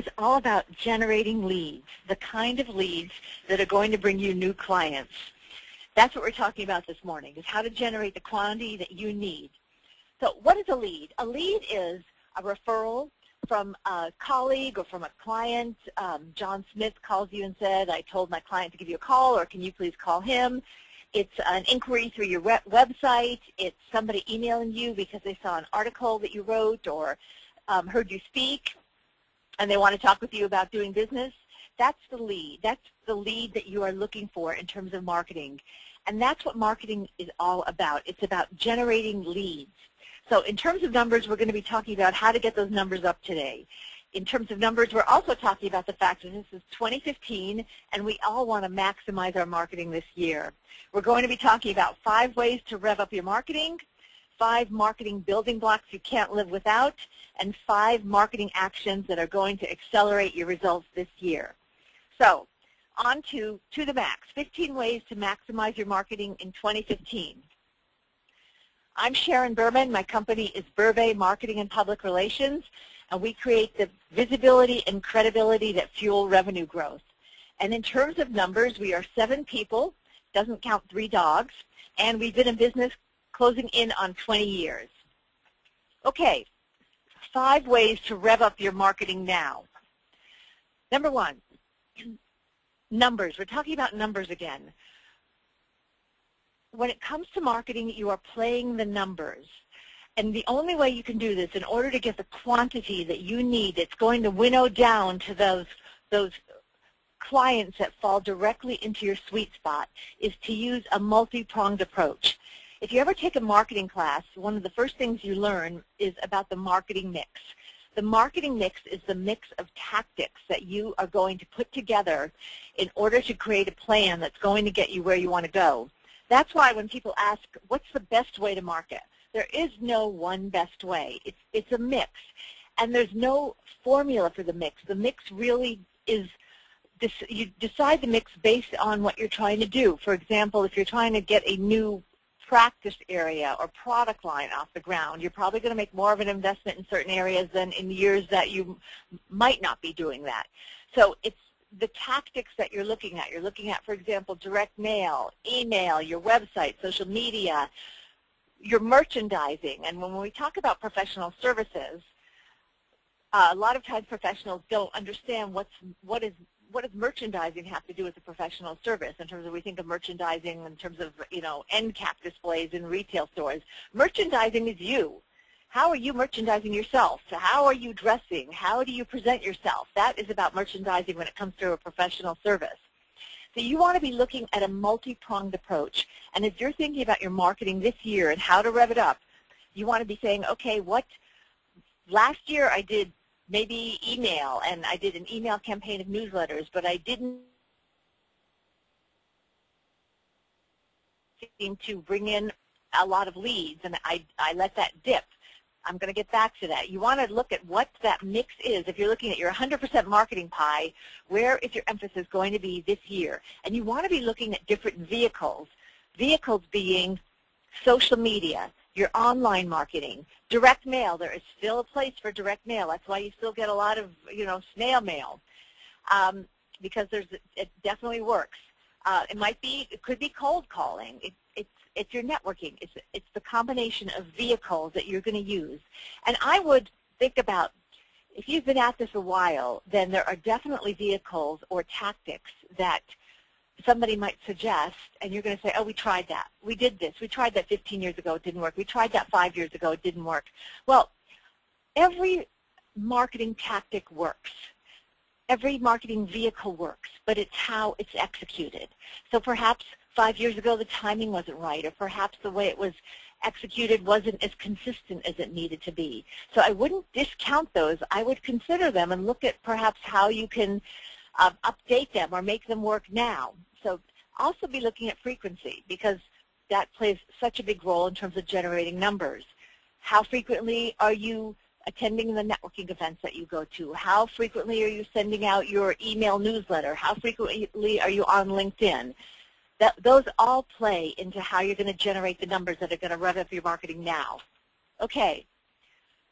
It's all about generating leads, the kind of leads that are going to bring you new clients. That's what we're talking about this morning, is how to generate the quantity that you need. So what is a lead? A lead is a referral from a colleague or from a client. John Smith calls you and said, I told my client to give you a call, or can you please call him? It's an inquiry through your website. It's somebody emailing you because they saw an article that you wrote or heard you speak, and they want to talk with you about doing business. That's the lead. That's the lead that you are looking for in terms of marketing. And that's what marketing is all about. It's about generating leads. So in terms of numbers, we're going to be talking about how to get those numbers up today. In terms of numbers, we're also talking about the fact that this is 2015, and we all want to maximize our marketing this year. We're going to be talking about 5 ways to rev up your marketing, 5 marketing building blocks you can't live without, and 5 marketing actions that are going to accelerate your results this year. So on to the max, 15 ways to maximize your marketing in 2015. I'm Sharon Berman. My company is Berbay Marketing and Public Relations, and we create the visibility and credibility that fuel revenue growth. And in terms of numbers, we are 7 people, doesn't count 3 dogs, and we've been in business closing in on 20 years. Okay, 5 ways to rev up your marketing now. Number 1, numbers. We're talking about numbers again. When it comes to marketing, you are playing the numbers. And the only way you can do this, in order to get the quantity that you need that's going to winnow down to those clients that fall directly into your sweet spot, is to use a multi-pronged approach. If you ever take a marketing class, one of the first things you learn is about the marketing mix. The marketing mix is the mix of tactics that you are going to put together in order to create a plan that's going to get you where you want to go. That's why when people ask, what's the best way to market? There is no one best way. It's a mix. And there's no formula for the mix. The mix really is, you decide the mix based on what you're trying to do. For example, if you're trying to get a new practice area or product line off the ground, you're probably going to make more of an investment in certain areas than in years that you might not be doing that. So it's the tactics that you're looking at. You're looking at, for example, direct mail, email, your website, social media, your merchandising. And when we talk about professional services, a lot of times professionals don't understand what does merchandising have to do with a professional service. In terms of, we think of merchandising in terms of, end cap displays in retail stores. Merchandising is you. How are you merchandising yourself? How are you dressing? How do you present yourself? That is about merchandising when it comes to a professional service. So you want to be looking at a multi-pronged approach. And if you're thinking about your marketing this year and how to rev it up, you want to be saying, okay, last year I did maybe email, and I did an email campaign of newsletters, but I didn't seem to bring in a lot of leads, and I let that dip. I'm going to get back to that. You want to look at what that mix is. If you're looking at your 100% marketing pie, where is your emphasis going to be this year? And you want to be looking at different vehicles, vehicles being social media, your online marketing, direct mail. There is still a place for direct mail. That's why you still get a lot of, snail mail, because it definitely works. It could be cold calling. It's your networking. It's the combination of vehicles that you're going to use. And I would think about, if you've been at this a while, then there are definitely vehicles or tactics that somebody might suggest, and you're going to say, oh, we tried that. We did this. We tried that 15 years ago. It didn't work. We tried that 5 years ago. It didn't work. Well, every marketing tactic works. Every marketing vehicle works, but it's how it's executed. So perhaps 5 years ago the timing wasn't right, or perhaps the way it was executed wasn't as consistent as it needed to be. So I wouldn't discount those. I would consider them and look at perhaps how you can update them or make them work now. So also be looking at frequency, because that plays such a big role in terms of generating numbers. How frequently are you attending the networking events that you go to? How frequently are you sending out your email newsletter? How frequently are you on LinkedIn? Those all play into how you're going to generate the numbers that are going to rev up your marketing now. Okay,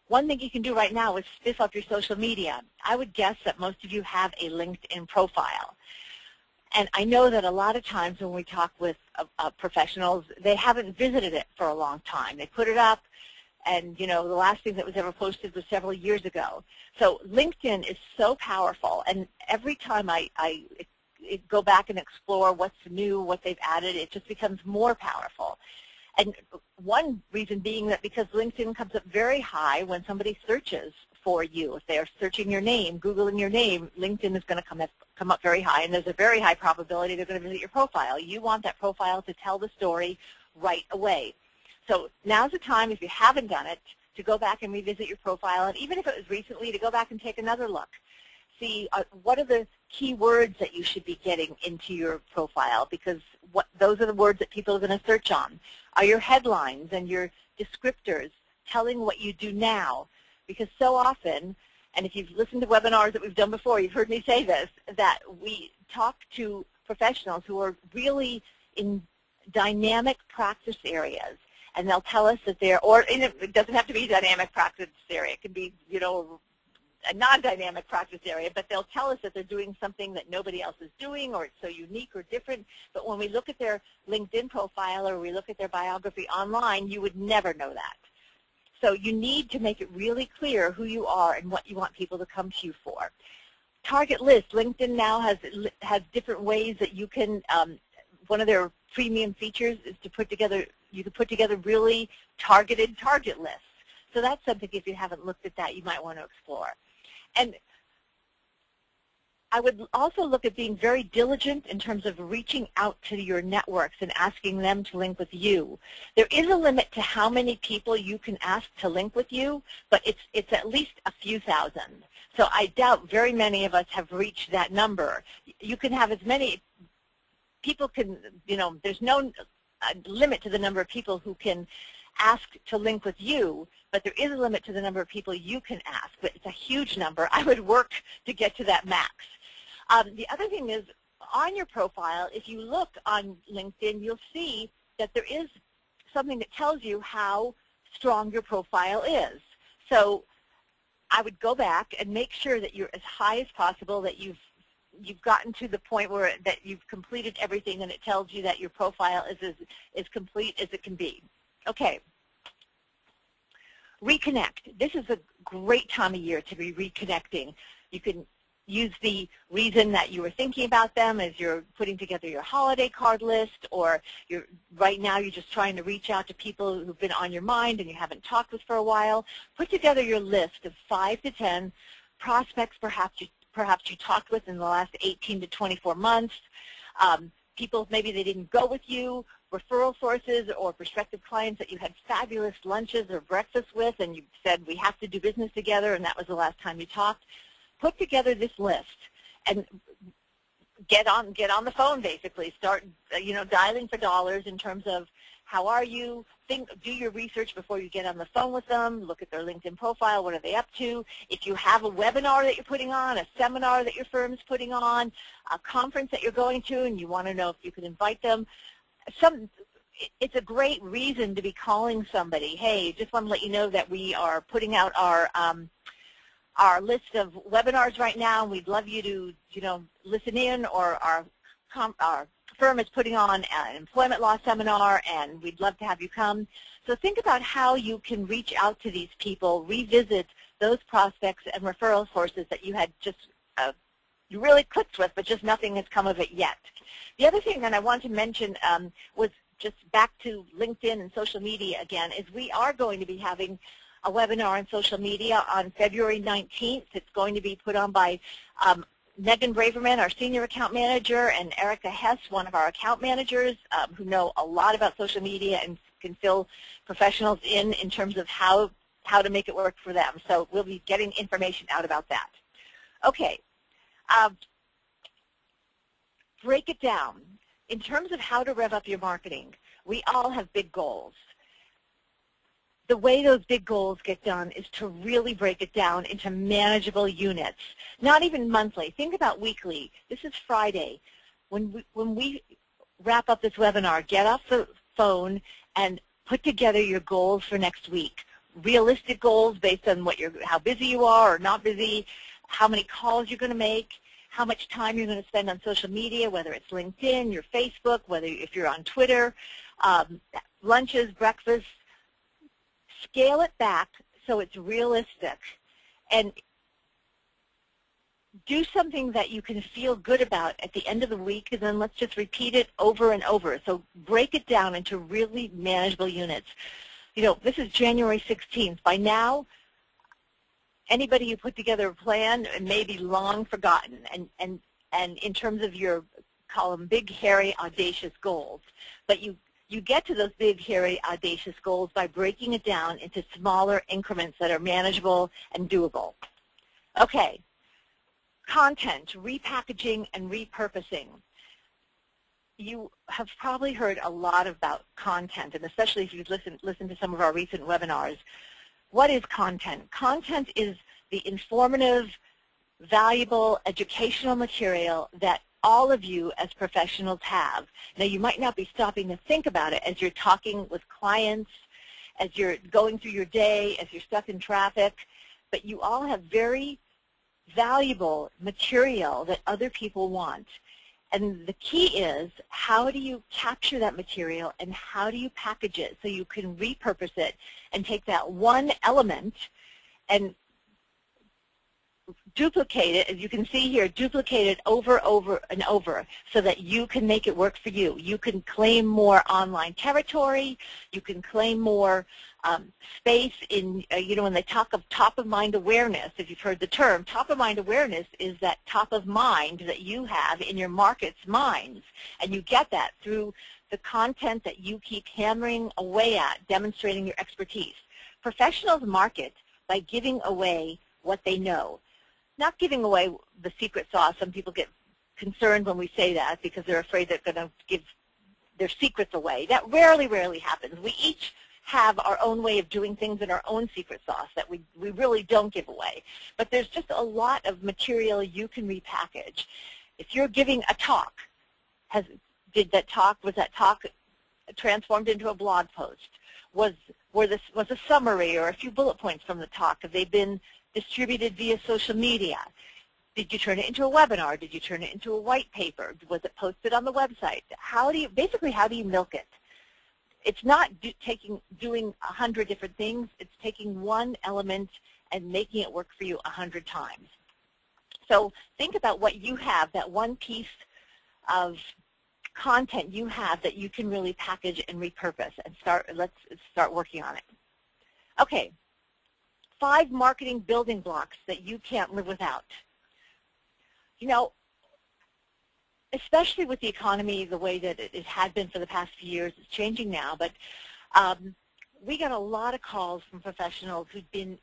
one thing you can do right now is spiff up your social media. I would guess that most of you have a LinkedIn profile. And I know that a lot of times when we talk with professionals, they haven't visited it for a long time. They put it up, and, you know, the last thing that was ever posted was several years ago. So LinkedIn is so powerful, and every time I go back and explore what's new, what they've added, it just becomes more powerful. And one reason being that because LinkedIn comes up very high when somebody searches for you. If they are searching your name, Googling your name, LinkedIn is going to come up very high, and there's a very high probability they're going to visit your profile. You want that profile to tell the story right away. So now's the time, if you haven't done it, to go back and revisit your profile, and even if it was recently, to go back and take another look. See what are the key words that you should be getting into your profile, because those are the words that people are going to search on. Are your headlines and your descriptors telling what you do now? Because so often, and if you've listened to webinars that we've done before, you've heard me say this, that we talk to professionals who are really in dynamic practice areas, and they'll tell us that they're, or it doesn't have to be a dynamic practice area, it can be, you know, a non-dynamic practice area, but they'll tell us that they're doing something that nobody else is doing, or it's so unique or different. But when we look at their LinkedIn profile or we look at their biography online, you would never know that. So you need to make it really clear who you are and what you want people to come to you for. Target list. LinkedIn now has different ways that you can, one of their premium features is to put together, you can put together really targeted target lists. So that's something, if you haven't looked at that, you might want to explore. And I would also look at being very diligent in terms of reaching out to your networks and asking them to link with you. There is a limit to how many people you can ask to link with you, but it's at least a few thousand. So I doubt very many of us have reached that number. You can have as many people can, you know, there's no limit to the number of people who can ask to link with you, but there is a limit to the number of people you can ask, but it's a huge number. I would work to get to that max. The other thing is, on your profile, if you look on LinkedIn, you'll see that there is something that tells you how strong your profile is. So I would go back and make sure that you're as high as possible, that you've gotten to the point where that you've completed everything, and it tells you that your profile is as complete as it can be. Okay. Reconnect. This is a great time of year to be reconnecting. You can use the reason that you were thinking about them as you're putting together your holiday card list, or right now you're just trying to reach out to people who've been on your mind and you haven't talked with for a while. Put together your list of 5 to 10 prospects perhaps you talked with in the last 18 to 24 months. People, maybe they didn't go with you, referral sources or prospective clients that you had fabulous lunches or breakfasts with, and you said, we have to do business together, and that was the last time you talked. Put together this list and get on the phone, basically. Start, you know, dialing for dollars in terms of how are you. Do your research before you get on the phone with them. Look at their LinkedIn profile. What are they up to? If you have a webinar that you're putting on, a seminar that your firm's putting on, a conference that you're going to, and you want to know if you can invite them, it's a great reason to be calling somebody. Hey, just want to let you know that we are putting out our list of webinars right now, and we'd love you to, you know, listen in, or our firm is putting on an employment law seminar, and we'd love to have you come. So think about how you can reach out to these people, revisit those prospects and referral sources that you had just you really clicked with, but just nothing has come of it yet. The other thing that I want to mention was just back to LinkedIn and social media again, is we are going to be having a webinar on social media on February 19th. It's going to be put on by Megan Braverman, our Senior Account Manager, and Erica Hess, one of our account managers, who know a lot about social media and can fill professionals in terms of how to make it work for them. So we'll be getting information out about that. Okay. Break it down. In terms of how to rev up your marketing, we all have big goals. The way those big goals get done is to really break it down into manageable units, not even monthly. Think about weekly. This is Friday. When we wrap up this webinar, get off the phone and put together your goals for next week. realistic goals based on how busy you are or not busy, how many calls you're going to make, how much time you're going to spend on social media, whether it's LinkedIn, your Facebook, if you're on Twitter, lunches, breakfasts. Scale it back so it's realistic, and do something that you can feel good about at the end of the week, and then let's just repeat it over and over. So break it down into really manageable units. You know, this is January 16th. By now, anybody who put together a plan may be long forgotten, and in terms of your, call them big, hairy, audacious goals. But you get to those big, hairy, audacious goals by breaking it down into smaller increments that are manageable and doable. Okay, content, repackaging, and repurposing. You have probably heard a lot about content, and especially if you've listened to some of our recent webinars. What is content? Content is the informative, valuable, educational material that all of you as professionals have. Now, you might not be stopping to think about it as you're talking with clients, as you're going through your day, as you're stuck in traffic, but you all have very valuable material that other people want. And the key is, how do you capture that material and how do you package it so you can repurpose it and take that one element and duplicate it, as you can see here, duplicate it over and over so that you can make it work for you. You can claim more online territory. You can claim more space in, you know, when they talk of top-of-mind awareness, if you've heard the term, top-of-mind awareness is that top of mind that you have in your market's minds. And you get that through the content that you keep hammering away at, demonstrating your expertise. Professionals market by giving away what they know. Not giving away the secret sauce. Some people get concerned when we say that because they're afraid they're going to give their secrets away. That rarely happens. We each have our own way of doing things and our own secret sauce that we really don't give away. But there's just a lot of material you can repackage. If you're giving a talk, was that talk transformed into a blog post? Was a summary or a few bullet points from the talk? Have they been distributed via social media? Did you turn it into a webinar? Did you turn it into a white paper? Was it posted on the website? Basically, how do you milk it? It's not doing 100 different things. It's taking one element and making it work for you 100 times. So think about what you have, that one piece of content you have that you can really package and repurpose, and let's start working on it. Okay. 5 marketing building blocks that you can't live without. You know, especially with the economy the way that it had been for the past few years, it's changing now, but we got a lot of calls from professionals who'd been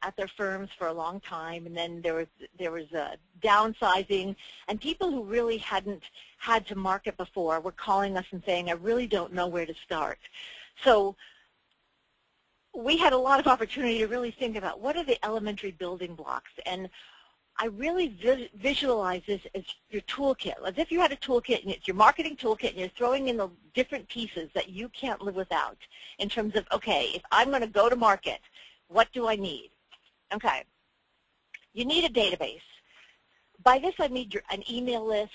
at their firms for a long time, and then there was downsizing, and people who really hadn't had to market before were calling us and saying, I really don't know where to start. So we had a lot of opportunity to really think about what are the elementary building blocks, and I really visualize this as your toolkit, as if you had a toolkit and it's your marketing toolkit and you're throwing in the different pieces that you can't live without in terms of, okay, if I'm going to go to market, what do I need? Okay, you need a database. By this I mean an email list.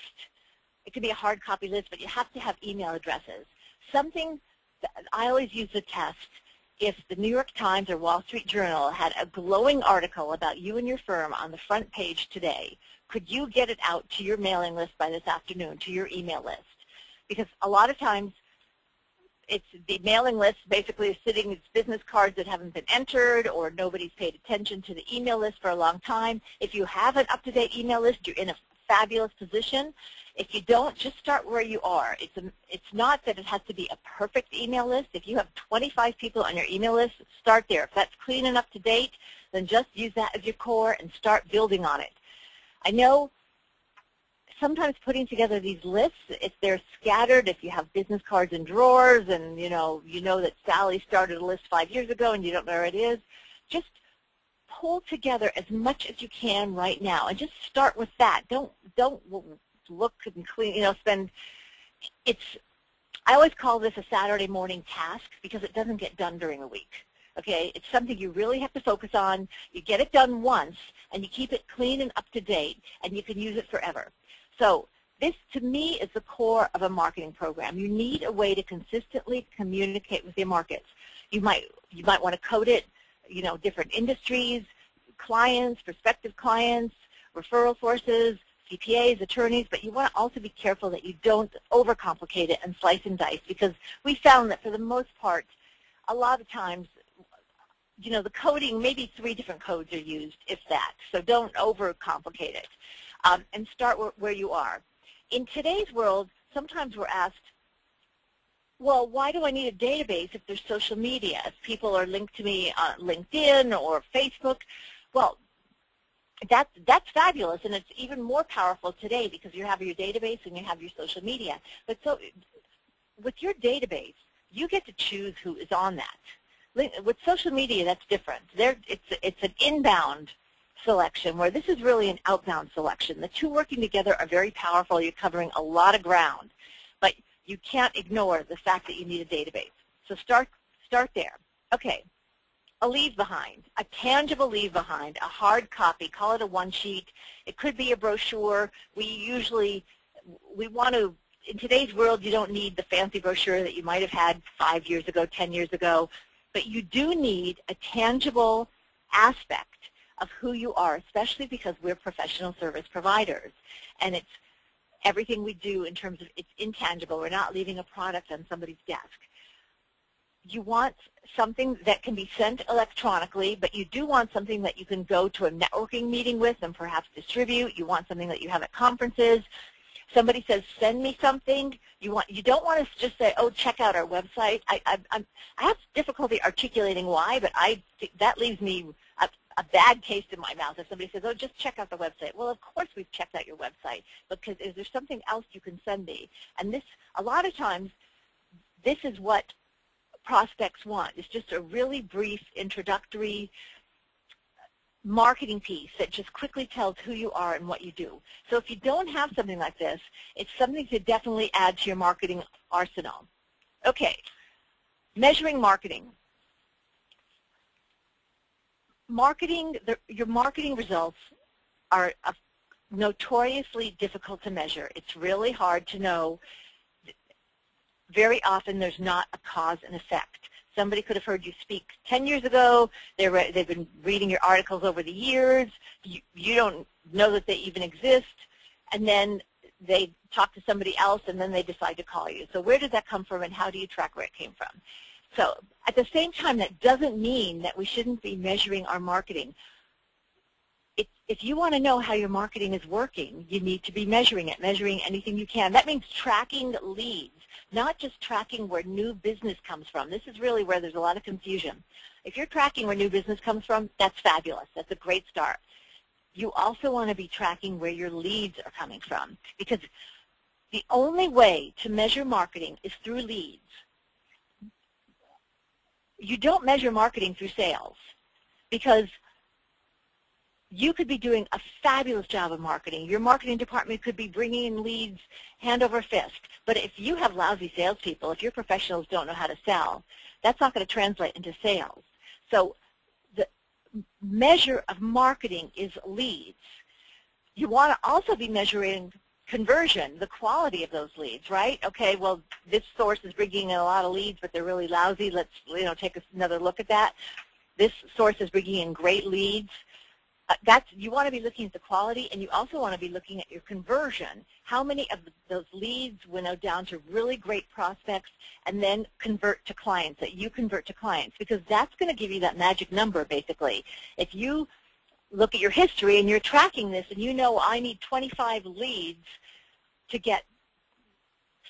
It could be a hard copy list, but you have to have email addresses. Something that I always use the test. If the New York Times or Wall Street Journal had a glowing article about you and your firm on the front page today, could you get it out to your mailing list by this afternoon, to your email list? Because a lot of times it's the mailing list basically is sitting, it's business cards that haven't been entered, or nobody's paid attention to the email list for a long time. If you have an up-to-date email list, you're in a fabulous position. If you don't, just start where you are. It's not that it has to be a perfect email list. If you have 25 people on your email list, start there. If that's clean and up to date, then just use that as your core and start building on it. I know sometimes putting together these lists, if they're scattered, if you have business cards in drawers and you know that Sally started a list 5 years ago and you don't know where it is, just pull together as much as you can right now and just start with that. Don't look and clean, I always call this a Saturday morning task because it doesn't get done during the week. Okay, it's something you really have to focus on. You get it done once, and you keep it clean and up to date, and you can use it forever. So this, to me, is the core of a marketing program. You need a way to consistently communicate with your markets. You might want to code it, you know, different industries, clients, prospective clients, referral sources, CPAs, attorneys, but you want to also be careful that you don't overcomplicate it and slice and dice, because we found that for the most part, a lot of times, you know, the coding, maybe 3 different codes are used, if that. So don't overcomplicate it, and start where you are. In today's world, sometimes we're asked, well, why do I need a database if there's social media, if people are linked to me on LinkedIn or Facebook? Well, that's fabulous, and it's even more powerful today because you have your database and you have your social media. But so with your database, you get to choose who is on that. With social media, that's different. It's an inbound selection, where this is really an outbound selection. The two working together are very powerful. You're covering a lot of ground, but you can't ignore the fact that you need a database. So start there. Okay. A leave behind, a tangible leave behind, a hard copy, call it a one-sheet. It could be a brochure. We want to, in today's world, you don't need the fancy brochure that you might have had 5 years ago, 10 years ago, but you do need a tangible aspect of who you are, especially because we're professional service providers. And it's everything we do in terms of, it's intangible. We're not leaving a product on somebody's desk. You want something that can be sent electronically, but you do want something that you can go to a networking meeting with and perhaps distribute. You want something that you have at conferences. Somebody says, send me something. You don't want to just say, oh, check out our website. I have difficulty articulating why, but that leaves me a bad taste in my mouth if somebody says, oh, just check out the website. Well, of course we've checked out your website, because is there something else you can send me? And this, a lot of times, this is what prospects want. It's just a really brief introductory marketing piece that just quickly tells who you are and what you do. So if you don't have something like this, it's something to definitely add to your marketing arsenal. Okay, measuring marketing. Your marketing results are notoriously difficult to measure. It's really hard to know. Very often there's not a cause and effect. Somebody could have heard you speak 10 years ago. They've been reading your articles over the years. You don't know that they even exist. And then they talk to somebody else, and then they decide to call you. So where did that come from, and how do you track where it came from? So at the same time, that doesn't mean that we shouldn't be measuring our marketing. If you want to know how your marketing is working, you need to be measuring it, measuring anything you can. That means tracking leads, not just tracking where new business comes from. This is really where there's a lot of confusion. If you're tracking where new business comes from, that's fabulous. That's a great start. You also want to be tracking where your leads are coming from, because the only way to measure marketing is through leads. You don't measure marketing through sales, because you could be doing a fabulous job of marketing. Your marketing department could be bringing in leads hand over fist. But if you have lousy salespeople, if your professionals don't know how to sell, that's not going to translate into sales. So the measure of marketing is leads. You want to also be measuring conversion, the quality of those leads, right? Okay, well, this source is bringing in a lot of leads, but they're really lousy. Let's, take another look at that. This source is bringing in great leads. You want to be looking at the quality, and you also want to be looking at your conversion. How many of those leads winnow down to really great prospects and then convert to clients, that you convert to clients? Because that's going to give you that magic number, basically. If you look at your history and you're tracking this and you know I need 25 leads to get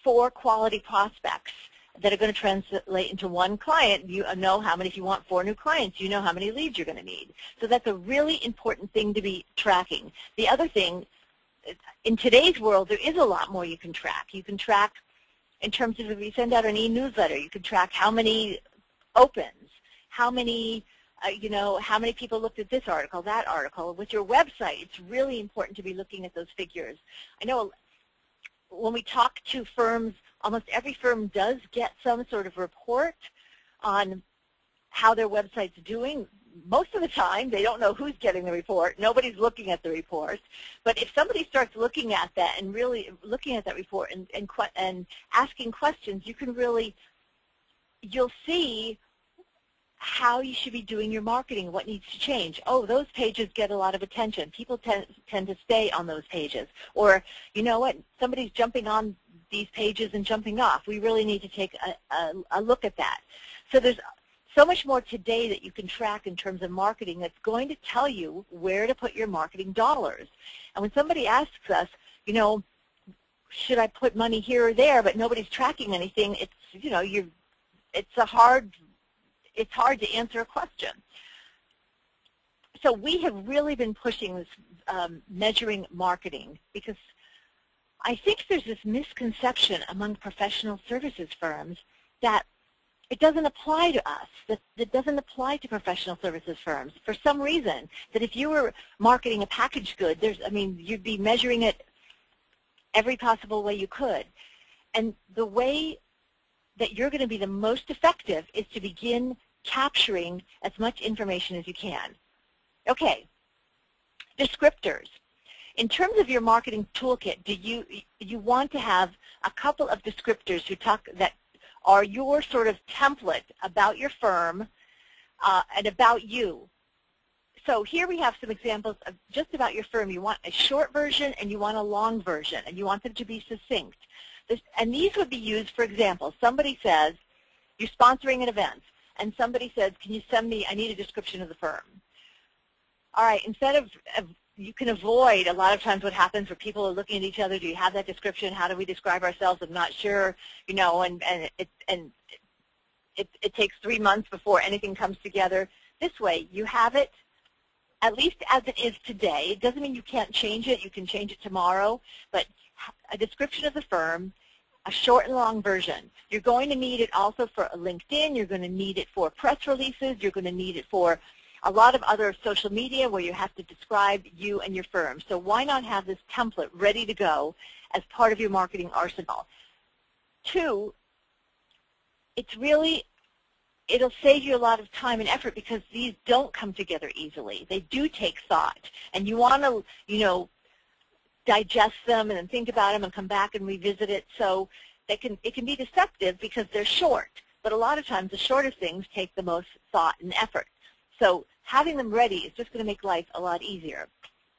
4 quality prospects that are going to translate into 1 client, you know how many, if you want 4 new clients, you know how many leads you're going to need. So that's a really important thing to be tracking. The other thing, in today's world, there is a lot more you can track. You can track in terms of, if you send out an e-newsletter, you can track how many opens, how many how many people looked at this article, that article. With your website, it's really important to be looking at those figures. I know when we talk to firms, almost every firm does get some sort of report on how their website's doing. Most of the time, they don't know who's getting the report. Nobody's looking at the report. But if somebody starts looking at that and really looking at that report and asking questions, you'll see how you should be doing your marketing, what needs to change. Oh, those pages get a lot of attention. People tend to stay on those pages. Or, you know what, somebody's jumping on these pages and jumping off. We really need to take a look at that. So there's so much more today that you can track in terms of marketing that's going to tell you where to put your marketing dollars. And when somebody asks us, you know, should I put money here or there, but nobody's tracking anything, it's, you know, it's hard to answer a question. So we have really been pushing this measuring marketing because I think there's this misconception among professional services firms that it doesn't apply to us, that it doesn't apply to professional services firms for some reason, that if you were marketing a packaged good, you'd be measuring it every possible way you could. And the way that you're going to be the most effective is to begin capturing as much information as you can. Okay, descriptors. In terms of your marketing toolkit, you want to have a couple of descriptors that are your sort of template about your firm and about you. So here we have some examples of just about your firm. You want a short version and you want a long version, and you want them to be succinct. And these would be used, for example, somebody says, you're sponsoring an event, and somebody says, can you send me, I need a description of the firm. All right, instead of you can avoid a lot of times what happens where people are looking at each other. Do you have that description? How do we describe ourselves? I'm not sure, you know, and it takes 3 months before anything comes together. This way, you have it at least as it is today. It doesn't mean you can't change it. You can change it tomorrow, but a description of the firm, a short and long version. You're going to need it also for LinkedIn. You're going to need it for press releases. You're going to need it for a lot of other social media where you have to describe you and your firm. So why not have this template ready to go as part of your marketing arsenal? 2, it'll save you a lot of time and effort because these don't come together easily. They do take thought, and you want to, you know, digest them and then think about them and come back and revisit it. So it can be deceptive because they're short, but a lot of times the shorter things take the most thought and effort. So having them ready is just going to make life a lot easier.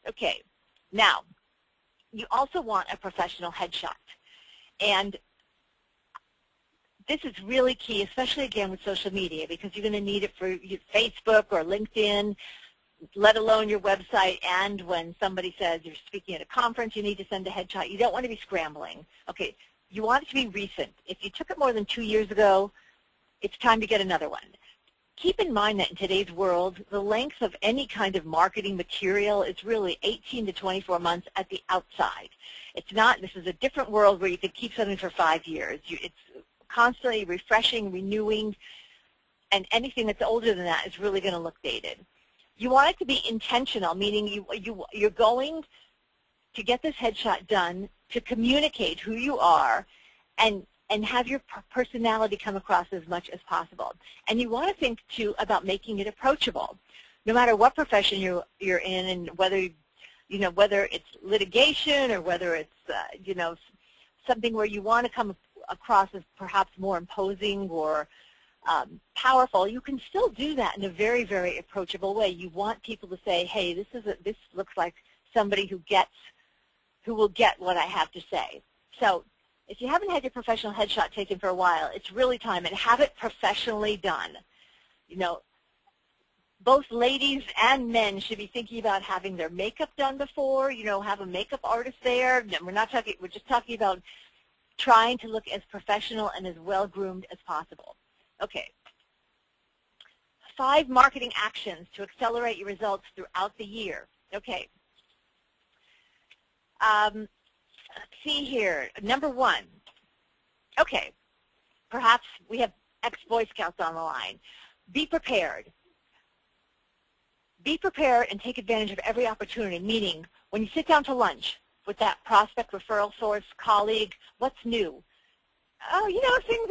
Okay, now you also want a professional headshot, and this is really key, especially again with social media, because you're going to need it for your Facebook or LinkedIn, let alone your website. And when somebody says you're speaking at a conference, you need to send a headshot. You don't want to be scrambling. Okay, you want it to be recent. If you took it more than 2 years ago, it's time to get another one. Keep in mind that in today's world, the length of any kind of marketing material is really 18 to 24 months at the outside. It's not, this is a different world where you could keep something for 5 years. It's constantly refreshing, renewing, and anything that's older than that is really going to look dated. You want it to be intentional, meaning you're going to get this headshot done to communicate who you are and have your personality come across as much as possible. And you want to think, too, about making it approachable. No matter what profession you're in, and whether it's litigation or whether it's something where you want to come across as perhaps more imposing or powerful, you can still do that in a very, very approachable way. You want people to say, hey, this looks like somebody who will get what I have to say. So if you haven't had your professional headshot taken for a while, it's really time, and have it professionally done. You know, both ladies and men should be thinking about having their makeup done before, have a makeup artist there. We're just talking about trying to look as professional and as well-groomed as possible. Okay. 5 marketing actions to accelerate your results throughout the year. Okay. Let's see here. Number 1. Okay. Perhaps we have ex-Boy Scouts on the line. Be prepared. Be prepared and take advantage of every opportunity, meaning when you sit down to lunch with that prospect, referral source, colleague, what's new? Oh,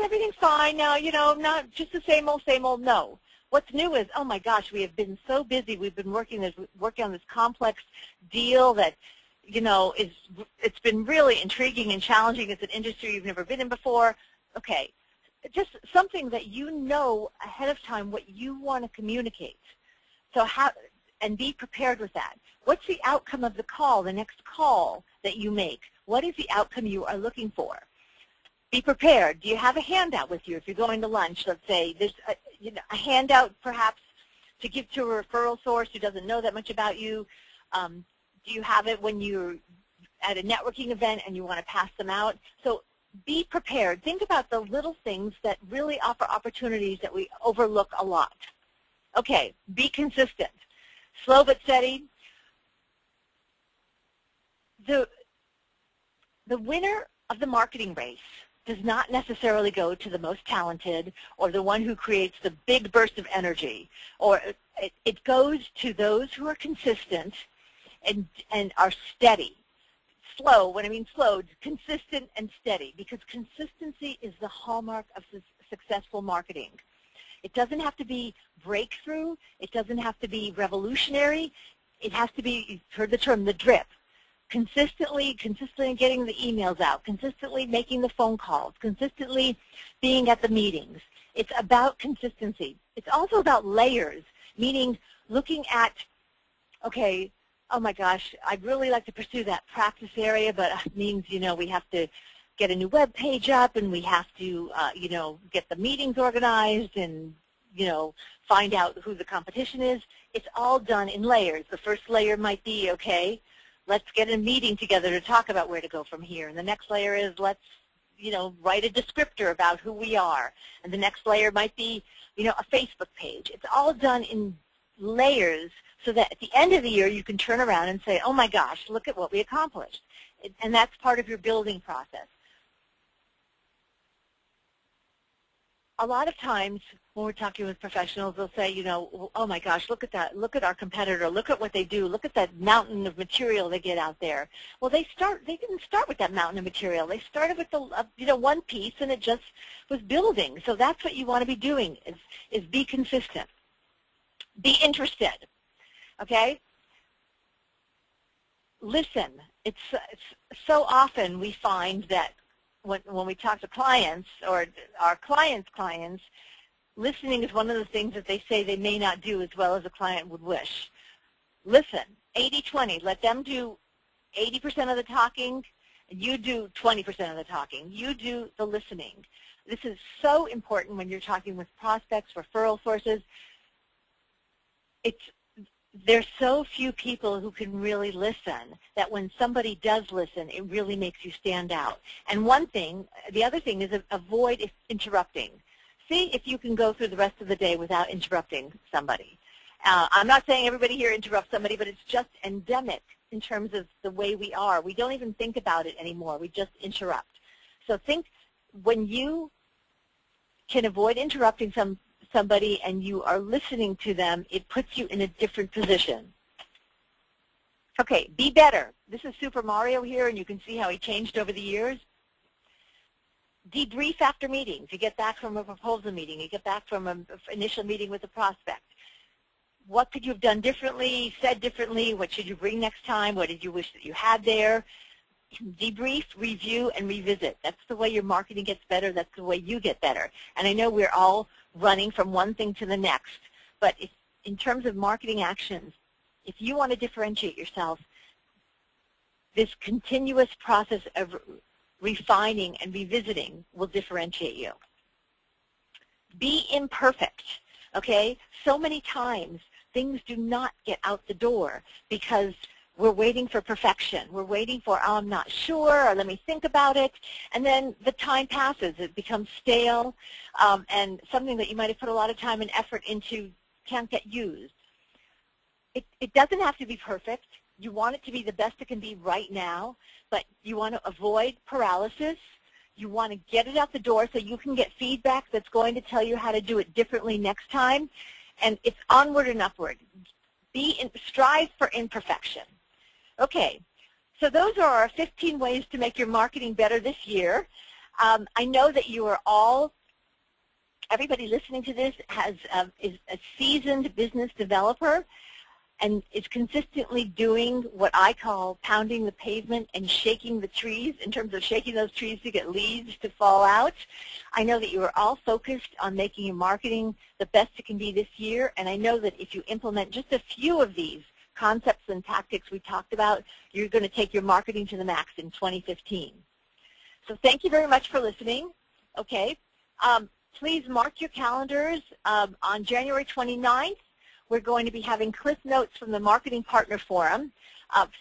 everything's fine now, not just the same old, no. What's new is, oh my gosh, we have been so busy. We've been working on this complex deal that, you know, it's been really intriguing and challenging. It's an industry you've never been in before. Okay, just something that you know ahead of time what you want to communicate. So and be prepared with that. What's the outcome of the call, the next call that you make? What is the outcome you are looking for? Be prepared. Do you have a handout with you if you're going to lunch? Let's say there's a handout perhaps to give to a referral source who doesn't know that much about you. Do you have it when you're at a networking event and you want to pass them out? So be prepared. Think about the little things that really offer opportunities that we overlook a lot. Okay, be consistent. Slow but steady. The winner of the marketing race does not necessarily go to the most talented or the one who creates the big burst of energy. Or it goes to those who are consistent and are steady. Slow, when I mean slow, consistent and steady, because consistency is the hallmark of successful marketing. It doesn't have to be breakthrough. It doesn't have to be revolutionary. It has to be, you've heard the term, the drip. Consistently getting the emails out, consistently making the phone calls, consistently being at the meetings. It's about consistency. It's also about layers, meaning looking at, okay, oh my gosh, I'd really like to pursue that practice area, but it means, you know, we have to get a new web page up and we have to, you know, get the meetings organized and, you know, find out who the competition is. It's all done in layers. The first layer might be, okay, let's get a meeting together to talk about where to go from here. And the next layer is let's, you know, write a descriptor about who we are. And the next layer might be, you know, a Facebook page. It's all done in layers so that at the end of the year you can turn around and say, oh my gosh, look at what we accomplished. And that's part of your building process. A lot of times when we're talking with professionals, they'll say, you know, oh my gosh, look at that, look at our competitor, look at what they do, look at that mountain of material they get out there. Well, they didn't start with that mountain of material. They started with the, you know, one piece and it just was building. So that's what you want to be doing is be consistent. Be interested, okay? Listen. It's so often we find that when we talk to clients or our clients' clients, listening is one of the things that they say they may not do as well as a client would wish. Listen, 80-20. Let them do 80% of the talking, and you do 20% of the talking. You do the listening. This is so important when you're talking with prospects, referral sources. There's so few people who can really listen that when somebody does listen, it really makes you stand out. And the other thing is avoid interrupting. See if you can go through the rest of the day without interrupting somebody. I'm not saying everybody here interrupts somebody, but it's just endemic in terms of the way we are. We don't even think about it anymore. We just interrupt. So think when you can avoid interrupting somebody and you are listening to them, it puts you in a different position. Okay, be better. This is Super Mario here, and you can see how he changed over the years. Debrief after meetings. You get back from a proposal meeting. You get back from an initial meeting with a prospect. What could you have done differently, said differently? What should you bring next time? What did you wish that you had there? Debrief, review, and revisit. That's the way your marketing gets better. That's the way you get better. And I know we're all running from one thing to the next, but in terms of marketing actions, if you want to differentiate yourself, this continuous process of refining and revisiting will differentiate you. Be imperfect, okay? So many times things do not get out the door because we're waiting for perfection. We're waiting for, oh, I'm not sure, or let me think about it. And then the time passes. It becomes stale, and something that you might have put a lot of time and effort into can't get used. It doesn't have to be perfect. You want it to be the best it can be right now, but you want to avoid paralysis. You want to get it out the door so you can get feedback that's going to tell you how to do it differently next time. And it's onward and upward. Strive for imperfection. Okay, so those are our 15 ways to make your marketing better this year. I know that you are all everybody listening to this is a seasoned business developer and is consistently doing what I call pounding the pavement and shaking the trees, in terms of shaking those trees to get leads to fall out. I know that you are all focused on making your marketing the best it can be this year, and I know that if you implement just a few of these concepts and tactics we talked about, you're going to take your marketing to the max in 2015. So thank you very much for listening. Okay, please mark your calendars. On January 29th, we're going to be having cliff notes from the Marketing Partner Forum.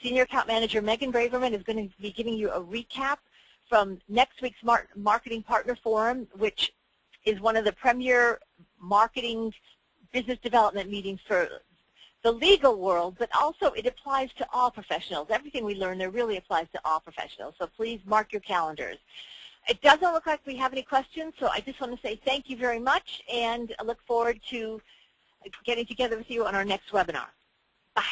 Senior Account Manager Megan Braverman is going to be giving you a recap from next week's Marketing Partner Forum, which is one of the premier marketing business development meetings for the legal world, but also it applies to all professionals. Everything we learn there really applies to all professionals, so please mark your calendars. It doesn't look like we have any questions, so I just want to say thank you very much, and I look forward to getting together with you on our next webinar. Bye.